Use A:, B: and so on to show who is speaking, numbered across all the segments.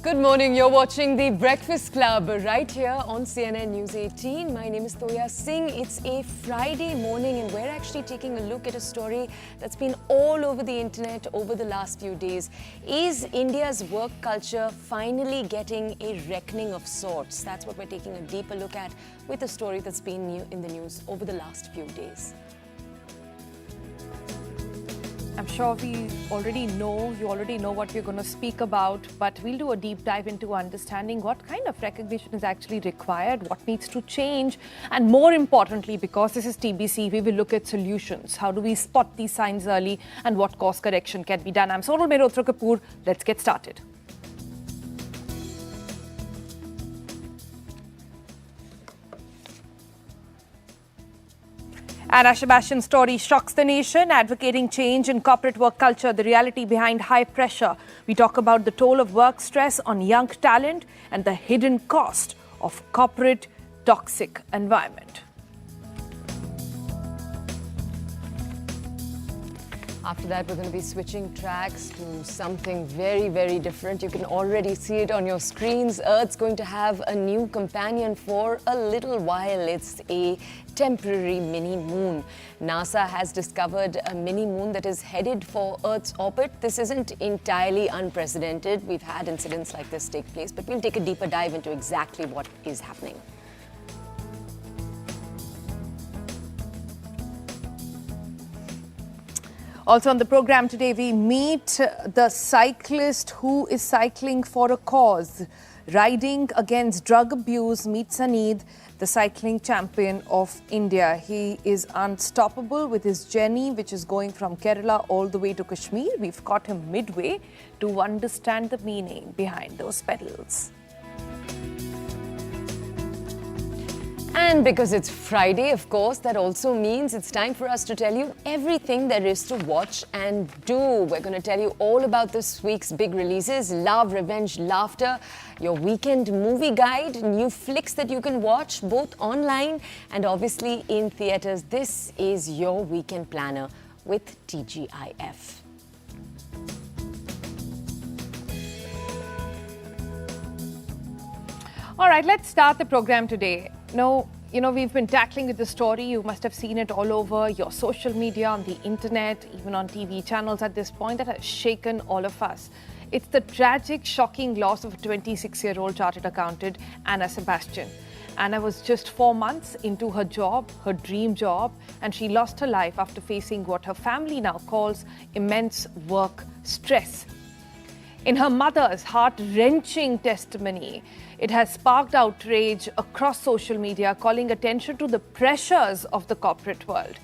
A: Good morning. You're watching The Breakfast Club right here on CNN News 18. My name is Toya Singh. It's a Friday morning and we're actually taking a look at a story that's been all over the internet over the last few days. Is India's work culture finally getting a reckoning of sorts? That's what we're taking a deeper look at with a story that's been in the news over the last few days.
B: I'm sure you already know what we're going to speak about, but we'll do a deep dive into understanding what kind of recognition is actually required, what needs to change, and more importantly, because this is TBC, we will look at solutions. How do we spot these signs early and what course correction can be done? I'm Sonal Mehrotra Kapoor. Let's get started. Anna Sebastian's story shocks the nation, advocating change in corporate work culture, the reality behind high pressure. We talk about the toll of work stress on young talent and the hidden cost of corporate toxic environment.
A: After that, we're going to be switching tracks to something very, very different. You can already see it on your screens. Earth's going to have a new companion for a little while. It's a temporary mini moon. NASA has discovered a mini moon that is headed for Earth's orbit. This isn't entirely unprecedented. We've had incidents like this take place, but we'll take a deeper dive into exactly what is happening.
B: Also on the program today, we meet the cyclist who is cycling for a cause. Riding against drug abuse meets Saneed, the cycling champion of India. He is unstoppable with his journey, which is going from Kerala all the way to Kashmir. We've caught him midway to understand the meaning behind those pedals.
A: And because it's Friday, of course, that also means it's time for us to tell you everything there is to watch and do. We're going to tell you all about this week's big releases, love, revenge, laughter, your weekend movie guide, new flicks that you can watch both online and obviously in theatres. This is your weekend planner with TGIF.
B: All right, let's start the program today. We've been tackling with the story. You must have seen it all over your social media, on the internet, even on TV channels at this point, that has shaken all of us. It's the tragic, shocking loss of a 26-year-old chartered accountant, Anna Sebastian. Anna was just 4 months into her job, her dream job, and she lost her life after facing what her family now calls immense work stress. In her mother's heart-wrenching testimony, it has sparked outrage across social media, calling attention to the pressures of the corporate world.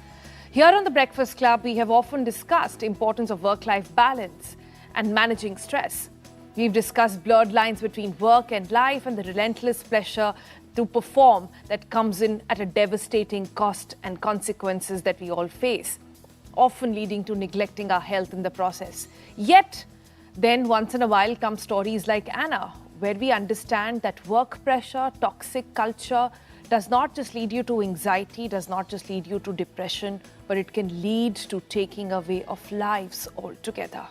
B: Here on The Breakfast Club, we have often discussed the importance of work-life balance and managing stress. We've discussed blurred lines between work and life and the relentless pressure to perform that comes in at a devastating cost and consequences that we all face, often leading to neglecting our health in the process. Yet, then once in a while come stories like Anna, where we understand that work pressure, toxic culture does not just lead you to anxiety, does not just lead you to depression, but it can lead to taking away of lives altogether.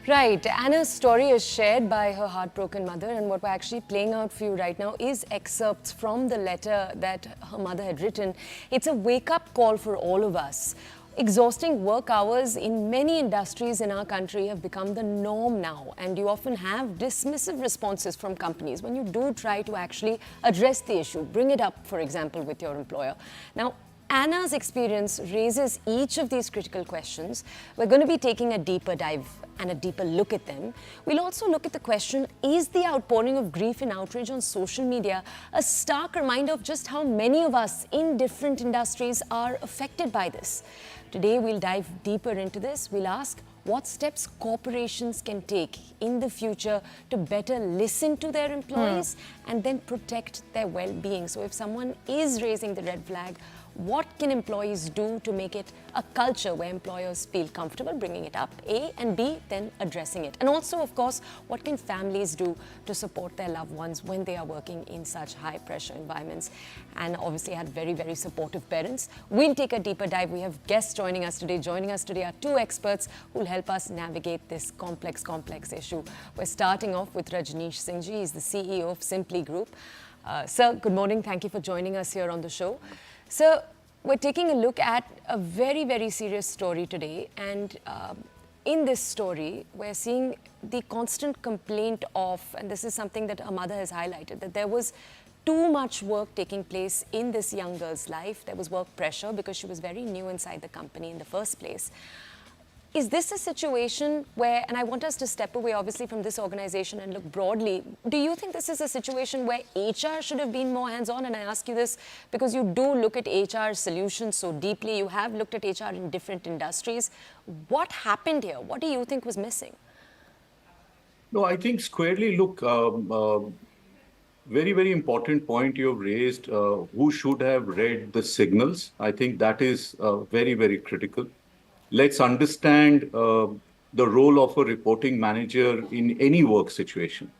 A: Right. Anna's story is shared by her heartbroken mother, and what we're actually playing out for you right now is excerpts from the letter that her mother had written. It's a wake-up call for all of us. Exhausting work hours in many industries in our country have become the norm now, and you often have dismissive responses from companies when you do try to actually address the issue, bring it up, for example, with your employer. Now, Anna's experience raises each of these critical questions. We're going to be taking a deeper dive and a deeper look at them. We'll also look at the question, is the outpouring of grief and outrage on social media a stark reminder of just how many of us in different industries are affected by this? Today, we'll dive deeper into this. We'll ask what steps corporations can take in the future to better listen to their employees and then protect their well-being. So if someone is raising the red flag, what can employees do to make it a culture where employers feel comfortable bringing it up, A, and B, then addressing it. And also, of course, what can families do to support their loved ones when they are working in such high pressure environments? And obviously had very, very supportive parents. We'll take a deeper dive. We have guests joining us today. Joining us today are two experts who will help us navigate this complex issue. We're starting off with Rajneesh Singh Ji. He's the CEO of Simply Group. Sir, good morning. Thank you for joining us here on the show. Sir, we're taking a look at a very, very serious story today. And in this story, we're seeing the constant complaint of, and this is something that her mother has highlighted, that there was too much work taking place in this young girl's life. There was work pressure because she was very new inside the company in the first place. Is this a situation where, and I want us to step away obviously from this organization and look broadly, do you think this is a situation where HR should have been more hands-on? And I ask you this because you do look at HR solutions so deeply. You have looked at HR in different industries. What happened here? What do you think was missing?
C: No, I think squarely, look, very, very important point you've raised, who should have read the signals. I think that is very, very critical. Let's understand the role of a reporting manager in any work situation.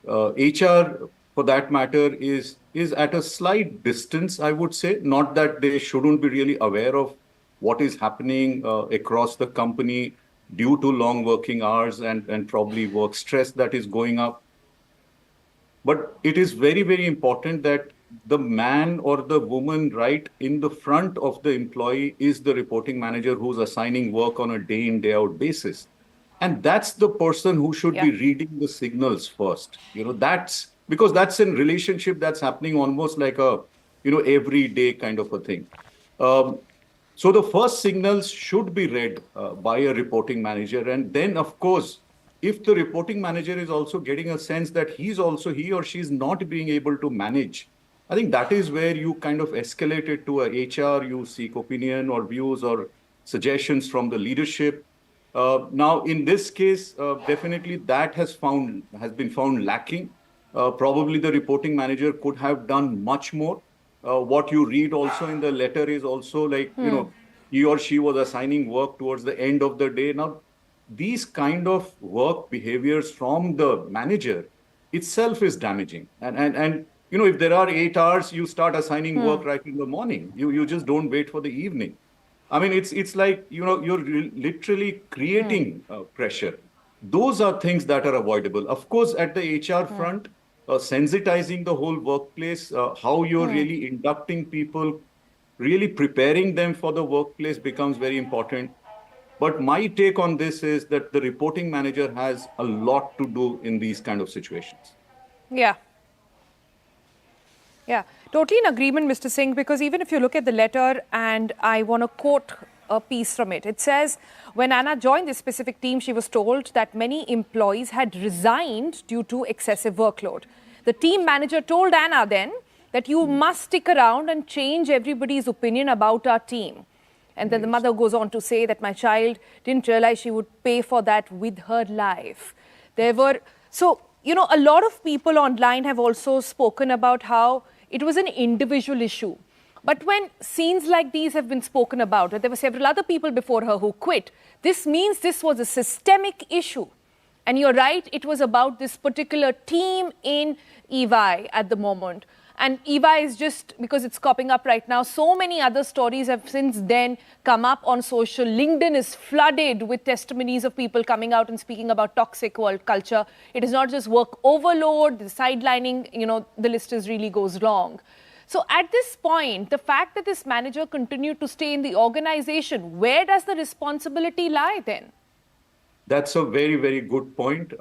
C: HR, for that matter, is at a slight distance, I would say. Not that they shouldn't be really aware of what is happening across the company due to long working hours and probably work stress that is going up. But it is very, very important that the man or the woman right in the front of the employee is the reporting manager who's assigning work on a day in, day out basis. And that's the person who should be reading the signals first. You know, that's because that's in relationship that's happening almost like a, everyday kind of a thing. So the first signals should be read by a reporting manager. And then, of course, if the reporting manager is also getting a sense that he or she is not being able to manage, I think that is where you kind of escalate it to a HR, you seek opinion or views or suggestions from the leadership. Now, in this case, definitely that has been found lacking. Probably the reporting manager could have done much more. What you read also in the letter is also like, he or she was assigning work towards the end of the day. Now, these kind of work behaviors from the manager itself is damaging. And if there are 8 hours, you start assigning work right in the morning. You just don't wait for the evening. I mean, it's like, you're literally creating pressure. Those are things that are avoidable. Of course, at the HR front, sensitizing the whole workplace, how you're really inducting people, really preparing them for the workplace becomes very important. But my take on this is that the reporting manager has a lot to do in these kind of situations.
B: Yeah, totally in agreement, Mr. Singh, because even if you look at the letter, and I want to quote a piece from it, it says, when Anna joined this specific team, she was told that many employees had resigned due to excessive workload. The team manager told Anna then that you must stick around and change everybody's opinion about our team. And then the mother goes on to say that my child didn't realize she would pay for that with her life. A lot of people online have also spoken about how it was an individual issue. But when scenes like these have been spoken about, there were several other people before her who quit, this means this was a systemic issue. And you're right, it was about this particular team in EY at the moment. And EY is just, because it's popping up right now, so many other stories have since then come up on social. LinkedIn is flooded with testimonies of people coming out and speaking about toxic work culture. It is not just work overload, the sidelining, the list really goes long. So at this point, the fact that this manager continued to stay in the organization, where does the responsibility lie then?
C: That's a very, very good point.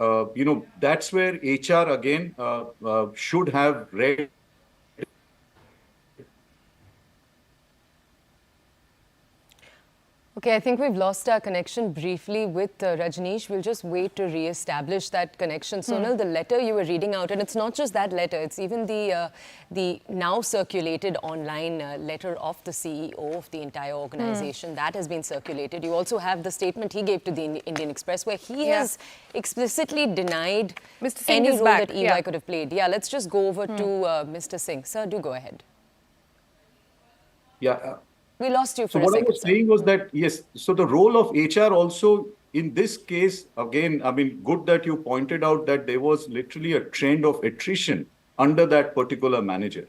C: That's where HR again should have read.
A: Okay, I think we've lost our connection briefly with Rajneesh. We'll just wait to re-establish that connection. Sonal, the letter you were reading out, and it's not just that letter, it's even the now circulated online letter of the CEO of the entire organization. That has been circulated. You also have the statement he gave to the Indian Express where he has explicitly denied any role that EY could have played. Yeah, let's just go over to Mr. Singh. Sir, do go ahead.
C: Yeah.
A: We lost you
C: So
A: for a
C: what I
A: second,
C: was
A: sir.
C: saying was that, yes, so the role of HR also in this case, again, I mean, good that you pointed out that there was literally a trend of attrition under that particular manager.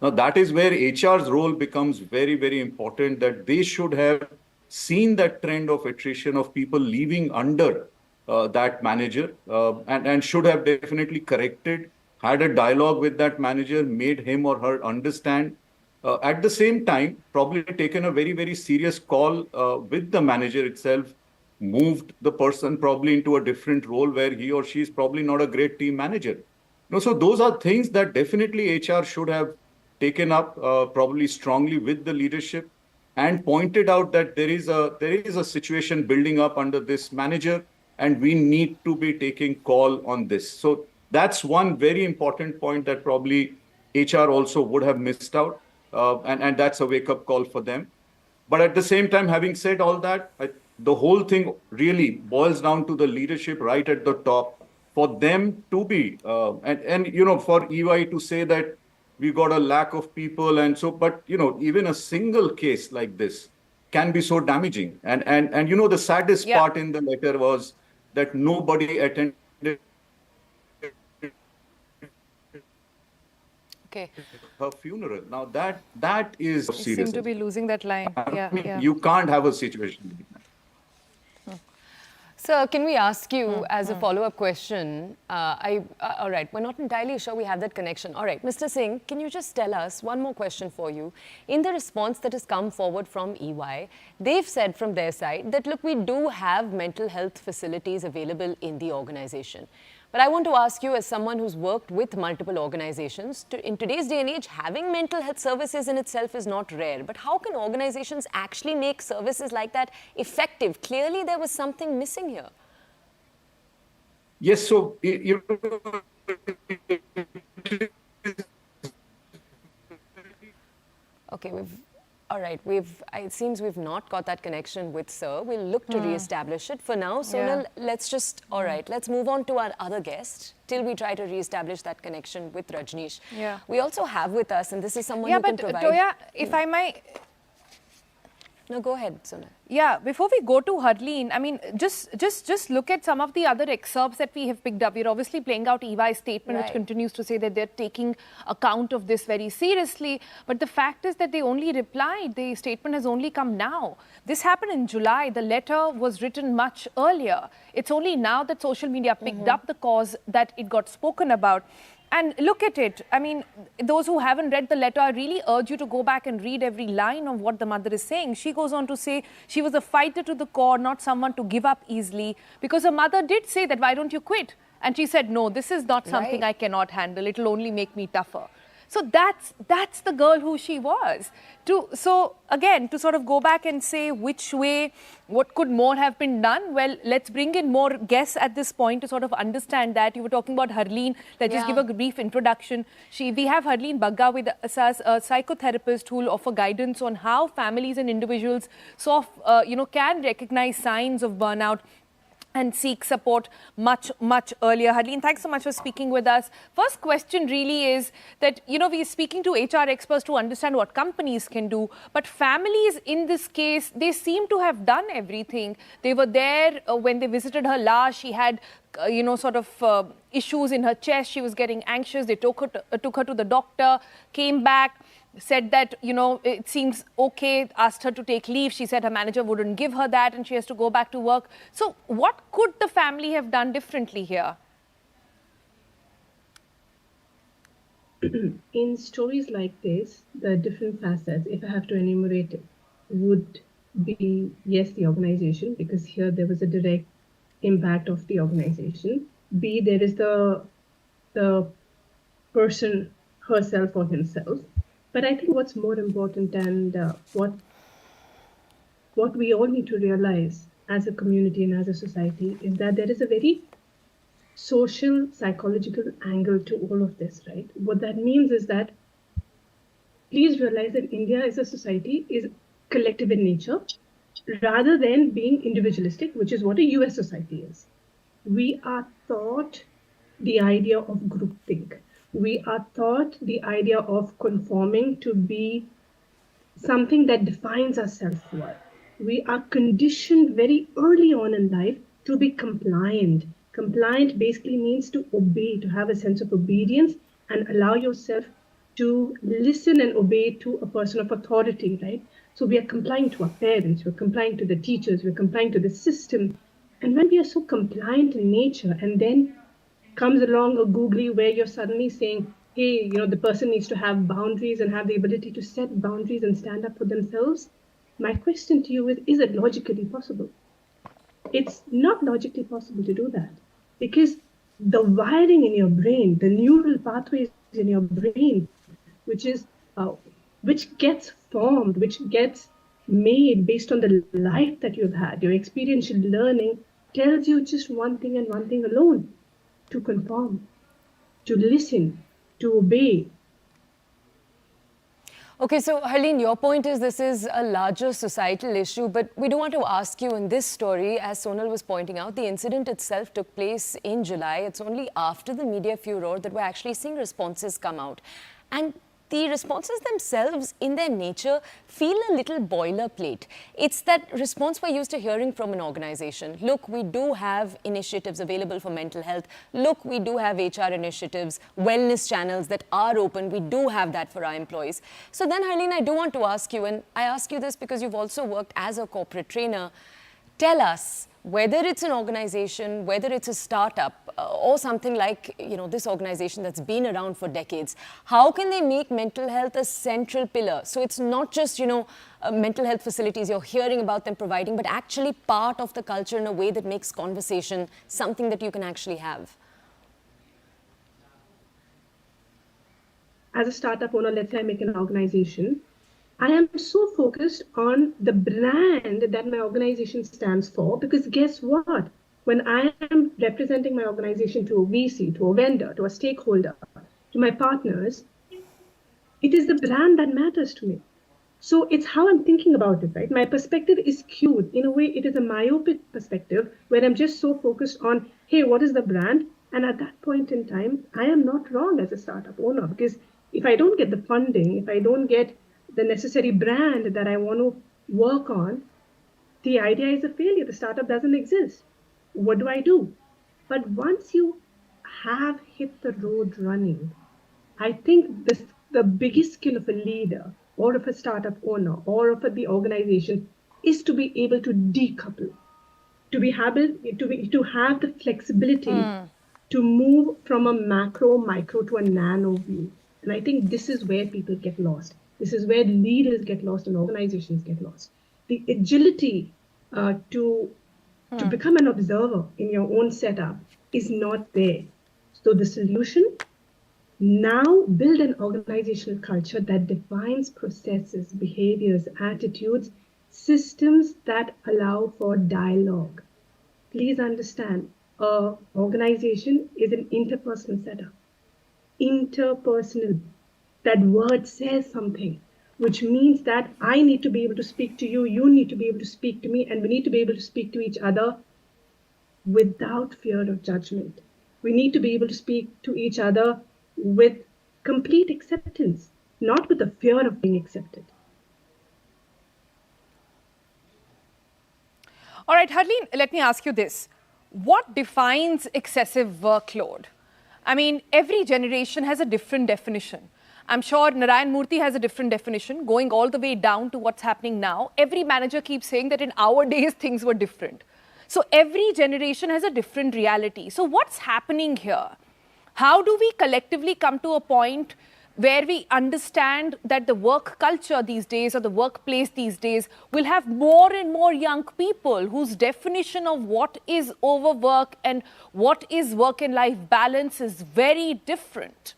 C: Now, that is where HR's role becomes very, very important, that they should have seen that trend of attrition of people leaving under that manager and should have definitely corrected, had a dialogue with that manager, made him or her understand. At the same time, probably taken a very, very serious call with the manager itself, moved the person probably into a different role where he or she is probably not a great team manager. No, so those are things that definitely HR should have taken up probably strongly with the leadership and pointed out that there is a situation building up under this manager and we need to be taking call on this. So that's one very important point that probably HR also would have missed out, and that's a wake up call for them. But at the same time, having said all that, the whole thing really boils down to the leadership right at the top for them to be, and for EY to say that we got a lack of people. And so, but, even a single case like this can be so damaging. And the saddest
B: Yeah.
C: part in the letter was that nobody attended
A: Okay.
C: her funeral. Now that is
B: You
C: serious.
B: seem to be losing that line.
C: I mean,
B: Yeah.
C: you can't have a situation like that.
A: Sir, can we ask you as a follow-up question? All right, we're not entirely sure we have that connection. All right, Mr. Singh, can you just tell us one more question for you? In the response that has come forward from EY, they've said from their side that, look, we do have mental health facilities available in the organization. But I want to ask you, as someone who's worked with multiple organizations, in today's day and age, having mental health services in itself is not rare. But how can organizations actually make services like that effective? Clearly, there was something missing here.
C: Yes, so
A: Okay, all right, it seems we've not got that connection with Sir. We'll look to re-establish it. For now, Sonal, all right, let's move on to our other guest till we try to re-establish that connection with Rajneesh.
B: Yeah.
A: We also have with us, and this is someone
B: Yeah,
A: who can
B: but
A: provide...
B: Toya, if I might...
A: No, go ahead, Sonal.
B: Yeah, before we go to Harleen, I mean, just look at some of the other excerpts that we have picked up. We're obviously playing out EY's statement, which
A: Right.
B: continues to say that they're taking account of this very seriously. But the fact is that they only replied. The statement has only come now. This happened in July. The letter was written much earlier. It's only now that social media picked up the cause that it got spoken about. And look at it. I mean, those who haven't read the letter, I really urge you to go back and read every line of what the mother is saying. She goes on to say she was a fighter to the core, not someone to give up easily. Because her mother did say that, why don't you quit? And she said, no, this is not something
A: Right.
B: I cannot handle. It'll only make me tougher. So that's the girl who she was. So again, to sort of go back and say which way, what could more have been done? Well, let's bring in more guests at this point to sort of understand that. You were talking about Harleen. Let's just
A: Yeah.
B: give a brief introduction. We have Harleen Bagga with us as a psychotherapist who will offer guidance on how families and individuals can recognize signs of burnout and seek support much earlier. Harleen, thanks so much for speaking with us. First question really is that, we're speaking to HR experts to understand what companies can do, but families in this case, they seem to have done everything. They were there when they visited her last. She had issues in her chest. She was getting anxious. They took her to the doctor, came back, said that, it seems okay, asked her to take leave. She said her manager wouldn't give her that and she has to go back to work. So what could the family have done differently here?
D: In stories like this, the different facets, if I have to enumerate it, would be, yes, the organization, because here there was a direct impact of the organization. B, there is the person herself or himself. But I think what's more important and what we all need to realize as a community and as a society is that there is a very social, psychological angle to all of this, right? What that means is that please realize that India as a society is collective in nature rather than being individualistic, which is what a US society is. We are taught the idea of groupthink. We are taught the idea of conforming to be something that defines our self-worth. We are conditioned very early on in life to be compliant. Compliant basically means to obey, to have a sense of obedience and allow yourself to listen and obey to a person of authority, right? So we are complying to our parents, we're complying to the teachers, we're complying to the system. And when we are so compliant in nature, and then comes along a googly where you're suddenly saying, hey, the person needs to have boundaries and have the ability to set boundaries and stand up for themselves. My question to you is it logically possible? It's not logically possible to do that because the wiring in your brain, the neural pathways in your brain, which gets formed, which gets made based on the life that you've had, your experiential learning tells you just one thing and one thing alone: to conform, to listen, to obey.
A: Okay, so Harleen, your point is this is a larger societal issue, but we do want to ask you in this story, as Sonal was pointing out, the incident itself took place in July. It's only after the media furor that we're actually seeing responses come out. And the responses themselves, in their nature, feel a little boilerplate. It's that response we're used to hearing from an organization. Look, we do have initiatives available for mental health. Look, we do have HR initiatives, wellness channels that are open. We do have that for our employees. So then, Harleen, I do want to ask you, and I ask you this because you've also worked as a corporate trainer. Tell us, whether it's an organization, whether it's a startup, or something like this organization that's been around for decades, how can they make mental health a central pillar? So it's not just mental health facilities you're hearing about them providing, but actually part of the culture in a way that makes conversation something that you can actually have.
D: As a startup owner, let's say I make an organization, I am so focused on the brand that my organization stands for, because guess what? When I am representing my organization to a VC, to a vendor, to a stakeholder, to my partners, it is the brand that matters to me. So it's how I'm thinking about it, right? My perspective is skewed. In a way, it is a myopic perspective where I'm just so focused on, hey, what is the brand? And at that point in time, I am not wrong as a startup owner, because if I don't get the funding, if I don't get the necessary brand that I want to work on, the idea is a failure. The startup doesn't exist. What do? But once you have hit the road running, I think the biggest skill of a leader or of a startup owner or of the organization is to be able to decouple, to have the flexibility to move from a macro, micro to a nano view. And I think this is where people get lost. This is where leaders get lost and organizations get lost. The agility to become an observer in your own setup is not there. So the solution, now build an organizational culture that defines processes, behaviors, attitudes, systems that allow for dialogue. Please understand, an organization is an interpersonal setup. Interpersonal. That word says something, which means that I need to be able to speak to you, you need to be able to speak to me, and we need to be able to speak to each other without fear of judgment. We need to be able to speak to each other with complete acceptance, not with the fear of being accepted.
B: All right, Harleen, let me ask you this. What defines excessive workload? I mean, every generation has a different definition. I'm sure Narayan Murthy has a different definition, going all the way down to what's happening now. Every manager keeps saying that in our days, things were different. So every generation has a different reality. So what's happening here? How do we collectively come to a point where we understand that the work culture these days or the workplace these days will have more and more young people whose definition of what is overwork and what is work and life balance is very different?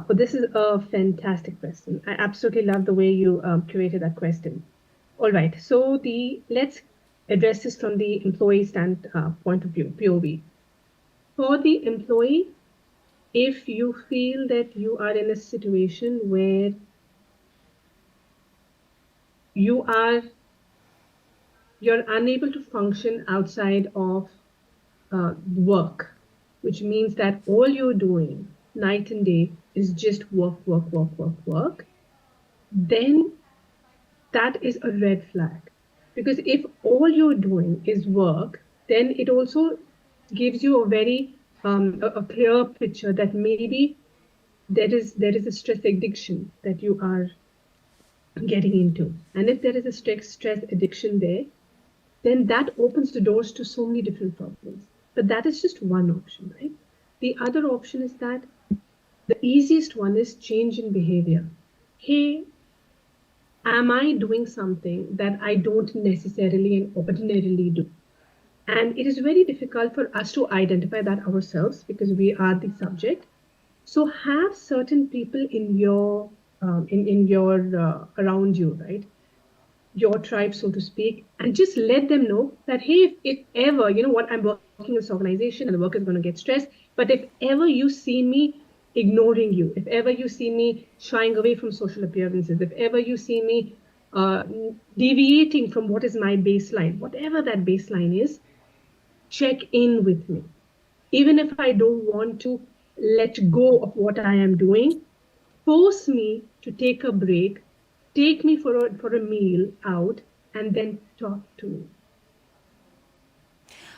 D: This is a fantastic question. I absolutely love the way you curated that question. All right, so let's address this from the employee point of view, POV. For the employee, if you feel that you are in a situation where you're unable to function outside of work, which means that all you're doing night and day is just work, work, work, work, work, then that is a red flag. Because if all you're doing is work, then it also gives you a very a clear picture that maybe there is a stress addiction that you are getting into. And if there is a stress addiction there, then that opens the doors to so many different problems. But that is just one option, right? The other option is that the easiest one is change in behavior. Hey, am I doing something that I don't necessarily and ordinarily do? And it is very difficult for us to identify that ourselves because we are the subject. So have certain people in your around you, right? Your tribe, so to speak, and just let them know that, hey, if ever, you know what, I'm working in this organization and the work is going to get stressed, but if ever you see me ignoring you, if ever you see me shying away from social appearances, if ever you see me deviating from what is my baseline, whatever that baseline is, check in with me. Even if I don't want to let go of what I am doing, force me to take a break, take me for a meal out, and then talk to me.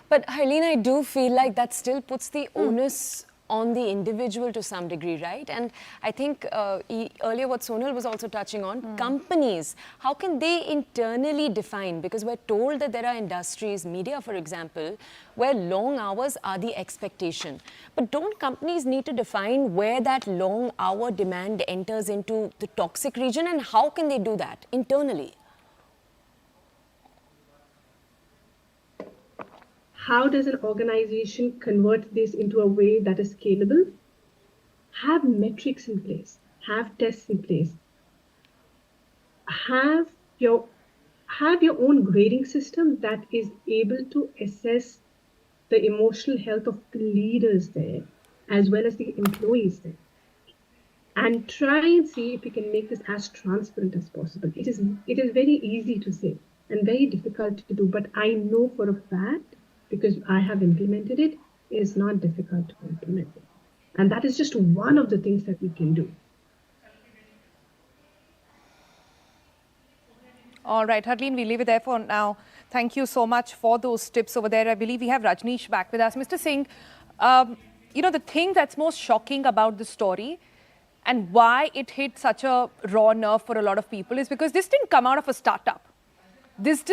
A: But Harleen, I do feel like that still puts the onus on the individual to some degree, right? And I think earlier what Sonal was also touching on, companies, how can they internally define? Because we're told that there are industries, media for example, where long hours are the expectation. But don't companies need to define where that long hour demand enters into the toxic region, and how can they do that internally?
D: How does an organization convert this into a way that is scalable? Have metrics in place, have tests in place, have your own grading system that is able to assess the emotional health of the leaders there as well as the employees there. And try and see if we can make this as transparent as possible. It is very easy to say and very difficult to do, but I know for a fact, because I have implemented it, it is not difficult to implement it. And that is just one of the things that we can do.
B: All right, Harleen, we leave it there for now. Thank you so much for those tips over there. I believe we have Rajneesh back with us. Mr. Singh, you know, the thing that's most shocking about the story and why it hit such a raw nerve for a lot of people is because this didn't come out of a startup. This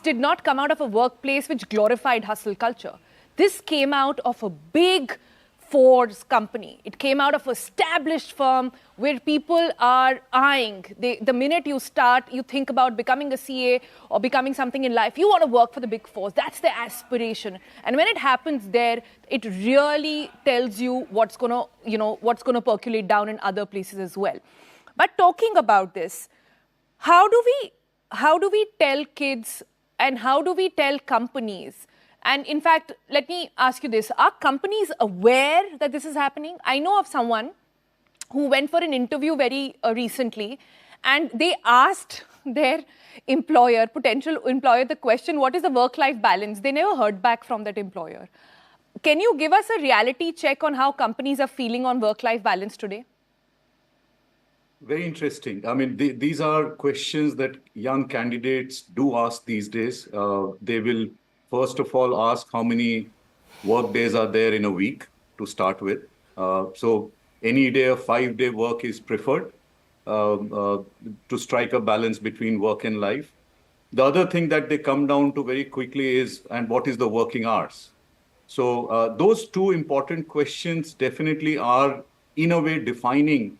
B: did not come out of a workplace which glorified hustle culture. This came out of a big Ford's company. It came out of an established firm where people are eyeing. The minute you start, you think about becoming a CA or becoming something in life, you want to work for the big fours. That's the aspiration. And when it happens there, it really tells you what's going to percolate down in other places as well. But talking about this, how do we tell kids and how do we tell companies? And in fact, let me ask you this. Are companies aware that this is happening? I know of someone who went for an interview very recently and they asked their potential employer, the question, what is the work-life balance? They never heard back from that employer. Can you give us a reality check on how companies are feeling on work-life balance today?
C: Very interesting. I mean, these are questions that young candidates do ask these days. They will, first of all, ask how many work days are there in a week to start with. So any day of 5-day work is preferred to strike a balance between work and life. The other thing that they come down to very quickly is, and what is the working hours? So those two important questions definitely are, in a way, defining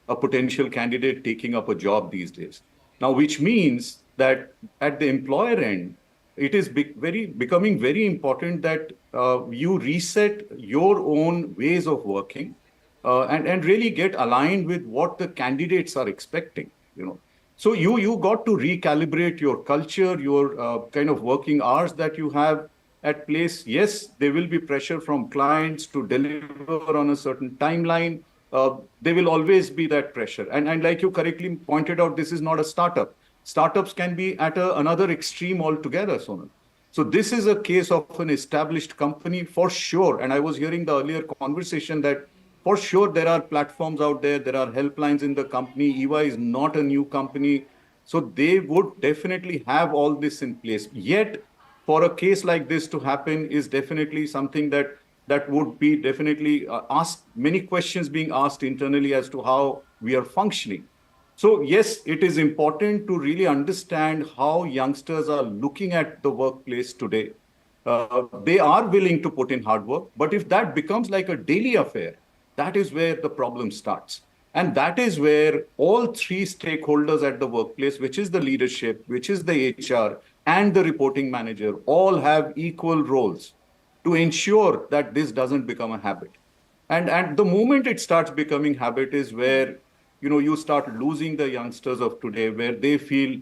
C: a potential candidate taking up a job these days. Now, which means that at the employer end, it is becoming very important that you reset your own ways of working and really get aligned with what the candidates are expecting. So you got to recalibrate your culture, your kind of working hours that you have at place. Yes, there will be pressure from clients to deliver on a certain timeline. There will always be that pressure. And like you correctly pointed out, this is not a startup. Startups can be at another extreme altogether, Sonal. So this is a case of an established company for sure. And I was hearing the earlier conversation that For sure, there are platforms out there, there are helplines in the company. EY is not a new company. So they would definitely have all this in place. Yet, for a case like this to happen is definitely something that would be definitely asked, many questions being asked internally as to how we are functioning. So yes, it is important to really understand how youngsters are looking at the workplace today. They are willing to put in hard work, but if that becomes like a daily affair, that is where the problem starts. And that is where all three stakeholders at the workplace, which is the leadership, which is the HR, and the reporting manager, all have equal roles to ensure that this doesn't become a habit. And the moment it starts becoming habit is where you start losing the youngsters of today, where they feel,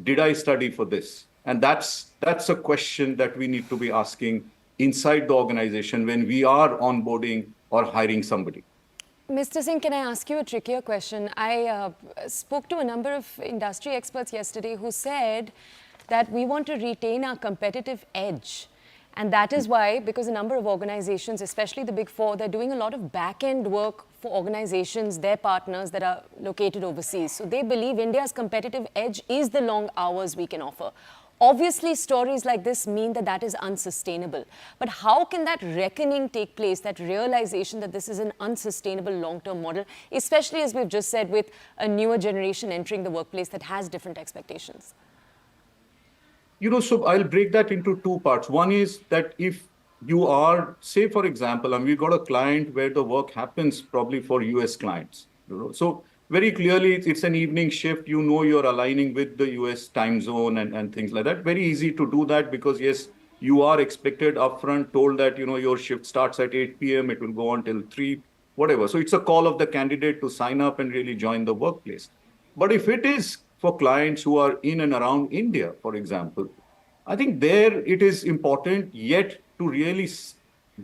C: did I study for this? And that's a question that we need to be asking inside the organization when we are onboarding or hiring somebody.
A: Mr. Singh, can I ask you a trickier question? I spoke to a number of industry experts yesterday who said that we want to retain our competitive edge. And that is why, because a number of organizations, especially the Big Four, they're doing a lot of back-end work for organizations, their partners that are located overseas. So they believe India's competitive edge is the long hours we can offer. Obviously, stories like this mean that that is unsustainable. But how can that reckoning take place, that realization that this is an unsustainable long-term model, especially as we've just said with a newer generation entering the workplace that has different expectations?
C: So I'll break that into two parts. One is that if you are, say, for example, and we've got a client where the work happens probably for US clients. So very clearly, it's an evening shift. You're aligning with the US time zone and things like that. Very easy to do that because, yes, you are expected upfront, told that, your shift starts at 8 p.m., it will go on till 3, whatever. So it's a call of the candidate to sign up and really join the workplace. But if it is for clients who are in and around India, for example, I think there it is important yet to really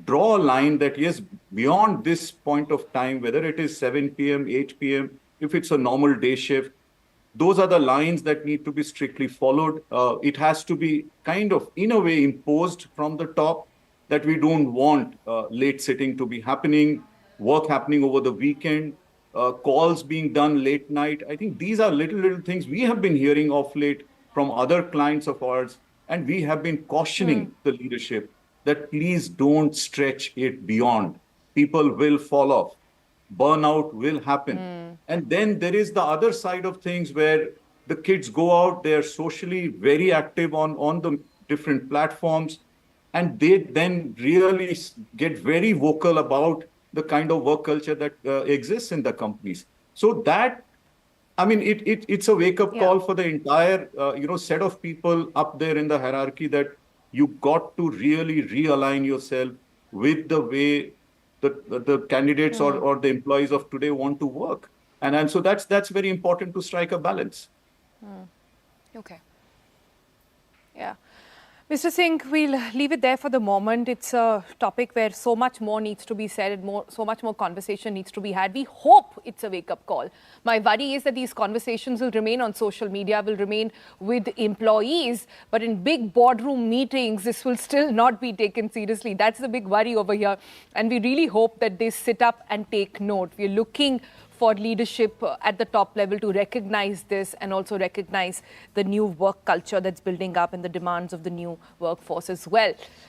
C: draw a line that, yes, beyond this point of time, whether it is 7 p.m., 8 p.m., if it's a normal day shift, those are the lines that need to be strictly followed. It has to be kind of, in a way, imposed from the top that we don't want late sitting to be happening, work happening over the weekend, calls being done late night. I think these are little things we have been hearing of late from other clients of ours, and we have been cautioning the leadership that please don't stretch it beyond. People will fall off. Burnout will happen. And then there is the other side of things where the kids go out, they're socially very active on the different platforms, and they then really get very vocal about the kind of work culture that exists in the companies. So that, it's a wake-up call for the entire, set of people up there in the hierarchy that you got to really realign yourself with the way the candidates or the employees of today want to work. And so that's very important to strike a balance.
A: Okay.
B: Yeah. Mr. Singh, we'll leave it there for the moment. It's a topic where so much more needs to be said and so much more conversation needs to be had. We hope it's a wake-up call. My worry is that these conversations will remain on social media, will remain with employees, but in big boardroom meetings, this will still not be taken seriously. That's the big worry over here. And we really hope that they sit up and take note. We're looking for leadership at the top level to recognize this and also recognize the new work culture that's building up and the demands of the new workforce as well.